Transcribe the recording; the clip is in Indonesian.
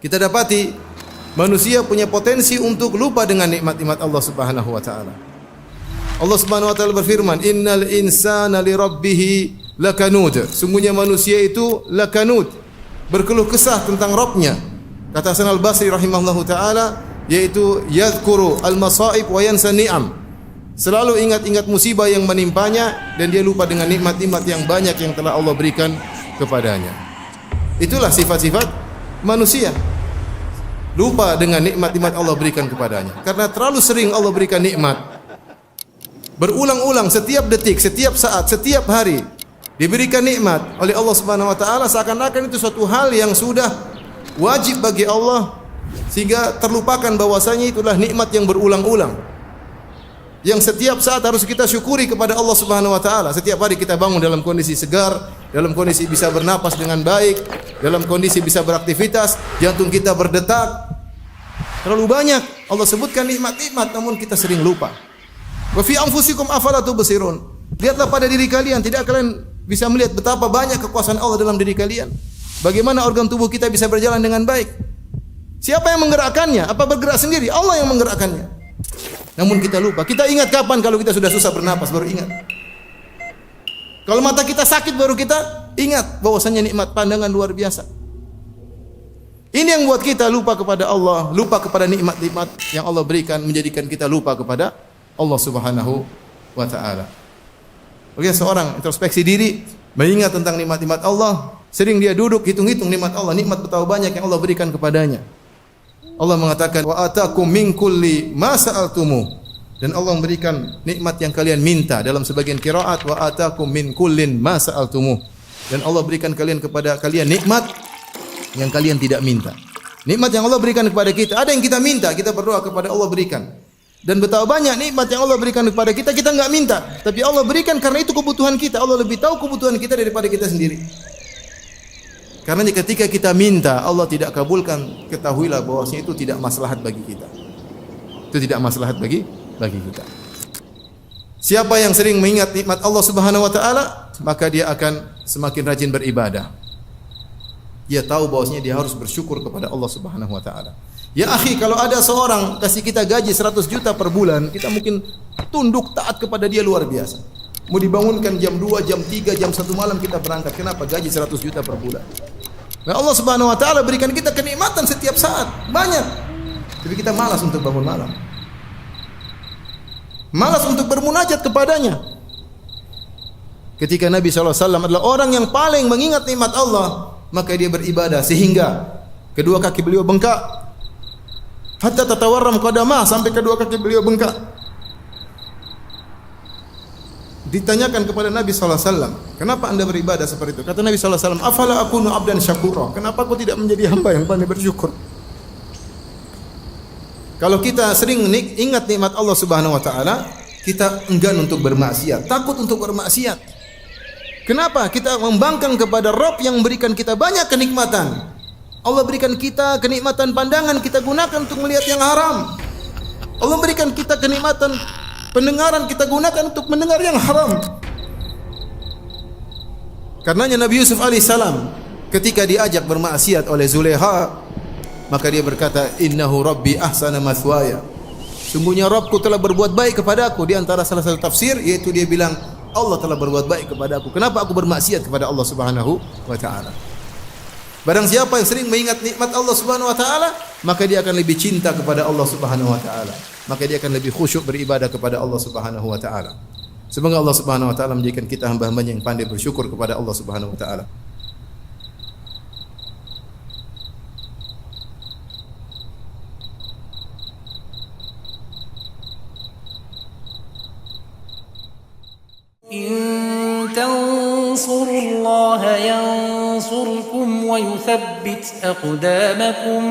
Kita dapati manusia punya potensi untuk lupa dengan nikmat-nikmat Allah Subhanahu wa taala. Allah Subhanahu wa taala berfirman, "Innal insana li rabbih lakanud." Sungguhnya manusia itu lakanud, berkeluh kesah tentang Rabbnya. Kata Hasan Al-Basri rahimahullahu taala, yaitu yadhkuru al-masaib wa yansa ni'am. Selalu ingat-ingat musibah yang menimpanya dan dia lupa dengan nikmat-nikmat yang banyak yang telah Allah berikan kepadanya. Itulah sifat-sifat manusia. Lupa dengan nikmat-nikmat Allah berikan kepadanya. Karena terlalu sering Allah berikan nikmat. Berulang-ulang setiap detik, setiap saat, setiap hari diberikan nikmat oleh Allah Subhanahu wa taala, seakan-akan itu suatu hal yang sudah wajib bagi Allah sehingga terlupakan bahwasanya itulah nikmat yang berulang-ulang. Yang setiap saat harus kita syukuri kepada Allah Subhanahu wa taala. Setiap hari kita bangun dalam kondisi segar, dalam kondisi bisa bernapas dengan baik, dalam kondisi bisa beraktivitas, jantung kita berdetak. Terlalu banyak Allah sebutkan nikmat-nikmat namun kita sering lupa. Wa fi anfusikum afala tubsirun. Lihatlah pada diri kalian, tidak kalian bisa melihat betapa banyak kekuasaan Allah dalam diri kalian. Bagaimana organ tubuh kita bisa berjalan dengan baik? Siapa yang menggerakkannya? Apa bergerak sendiri? Allah yang menggerakkannya. Namun kita lupa. Kita ingat kapan kalau kita sudah susah bernapas baru ingat. Kalau mata kita sakit baru kita ingat bahwasanya nikmat pandangan luar biasa. Ini yang buat kita lupa kepada Allah, lupa kepada nikmat-nikmat yang Allah berikan, menjadikan kita lupa kepada Allah Subhanahu wa taala. Oke, seorang introspeksi diri, mengingat tentang nikmat-nikmat Allah, sering dia duduk hitung-hitung nikmat Allah, nikmat betapa banyak yang Allah berikan kepadanya. Allah mengatakan wa atakum min kulli ma sa'altumu, dan Allah memberikan nikmat yang kalian minta. Dalam sebagian qiraat wa atakum min kullin ma sa'altumu, dan Allah berikan kepada kalian nikmat yang kalian tidak minta. Nikmat yang Allah berikan kepada kita, ada yang kita minta, kita berdoa kepada Allah berikan. Dan betapa banyak nikmat yang Allah berikan kepada kita, kita enggak minta, tapi Allah berikan karena itu kebutuhan kita. Allah lebih tahu kebutuhan kita daripada kita sendiri. Karena ketika kita minta Allah tidak kabulkan, ketahuilah bahwasanya itu tidak maslahat bagi kita. Itu tidak maslahat bagi kita. Siapa yang sering mengingat nikmat Allah Subhanahu wa taala, maka dia akan semakin rajin beribadah. Dia tahu bahwasanya dia harus bersyukur kepada Allah Subhanahu wa taala. Ya akhi, kalau ada seorang kasih kita gaji 100 juta per bulan, kita mungkin tunduk taat kepada dia luar biasa. Mau dibangunkan jam 2, jam 3, jam 1 malam kita berangkat. Kenapa? Gaji 100 juta per bulan. Nah, Allah Subhanahu wa taala berikan kita kenikmatan setiap saat, banyak. Tapi kita malas untuk bangun malam. Malas untuk bermunajat kepadanya. Ketika Nabi SAW adalah orang yang paling mengingat nikmat Allah, maka dia beribadah sehingga kedua kaki beliau bengkak. Hatta tatawarram qadamah, sampai kedua kaki beliau bengkak. Ditanyakan kepada Nabi SAW, kenapa anda beribadah seperti itu? Kata Nabi SAW, afala akunu abdan syakura, kenapa aku tidak menjadi hamba yang pandai bersyukur? Kalau kita sering ingat nikmat Allah Subhanahu wa taala, kita enggan untuk bermaksiat, takut untuk bermaksiat. Kenapa? Kita membangkang kepada Rabb yang memberikan kita banyak kenikmatan. Allah berikan kita kenikmatan pandangan, kita gunakan untuk melihat yang haram. Allah berikan kita kenikmatan pendengaran, kita gunakan untuk mendengar yang haram. Karenanya Nabi Yusuf alaihissalam ketika diajak bermaksiat oleh Zulekha, maka dia berkata, innahu rabbi ahsana mathwaya, sungguhnya Rabbku telah berbuat baik kepadaku. Di antara salah satu tafsir yaitu dia bilang, Allah telah berbuat baik kepadaku, kenapa aku bermaksiat kepada Allah Subhanahu wa taala? Barang siapa yang sering mengingat nikmat Allah Subhanahu wa taala, maka dia akan lebih cinta kepada Allah Subhanahu wa taala. Maka dia akan lebih khusyuk beribadah kepada Allah Subhanahu wa taala. Semoga Allah Subhanahu wa taala menjadikan kita hamba-hambanya yang pandai bersyukur kepada Allah Subhanahu wa taala. إن تنصروا الله ينصركم ويثبت أقدامكم